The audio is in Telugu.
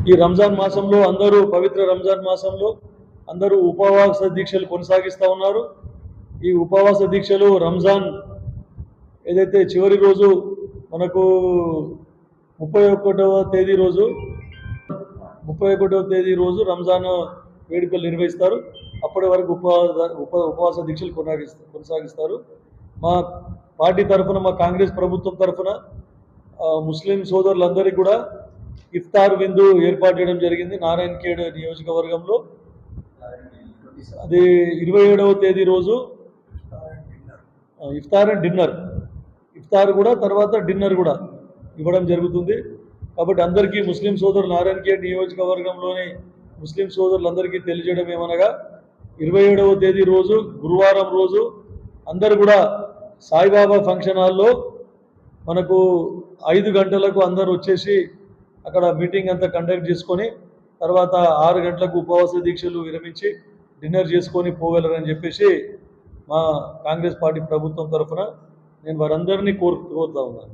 ఈ రంజాన్ మాసంలో అందరూ పవిత్ర రంజాన్ మాసంలో అందరూ ఉపవాస దీక్షలు కొనసాగిస్తూ ఉన్నారు. ఈ ఉపవాస దీక్షలు రంజాన్ ఏదైతే చివరి రోజు మనకు 31వ తేదీ రోజు 31వ తేదీ రోజు రంజాన్ వేడుకలు నిర్వహిస్తారు. అప్పటి వరకు ఉపవాస దీక్షలు కొనసాగిస్తారు. మా పార్టీ తరఫున, మా కాంగ్రెస్ ప్రభుత్వం తరఫున ముస్లిం సోదరులందరికీ కూడా ఇఫ్తార్ విందు ఏర్పాటు చేయడం జరిగింది నారాయణఖేడ్ నియోజకవర్గంలో. అది 27వ తేదీ రోజు ఇఫ్తార్ అండ్ డిన్నర్, ఇఫ్తార్ కూడా తర్వాత డిన్నర్ కూడా ఇవ్వడం జరుగుతుంది. కాబట్టి అందరికీ ముస్లిం సోదరులు, నారాయణఖేడ్ నియోజకవర్గంలోని ముస్లిం సోదరులందరికీ తెలియజేయడం ఏమనగా 27వ తేదీ రోజు గురువారం రోజు అందరు కూడా సాయిబాబా ఫంక్షన్ హాల్లో మనకు 5 గంటలకు అందరూ వచ్చేసి అక్కడ మీటింగ్ అంతా కండక్ట్ చేసుకొని తర్వాత 6 గంటలకు ఉపవాస దీక్షలు విరమించి డిన్నర్ చేసుకొని పోగలరని చెప్పేసి మా కాంగ్రెస్ పార్టీ ప్రభుత్వం తరఫున నేను వారందరినీ కోరుతా ఉన్నాను.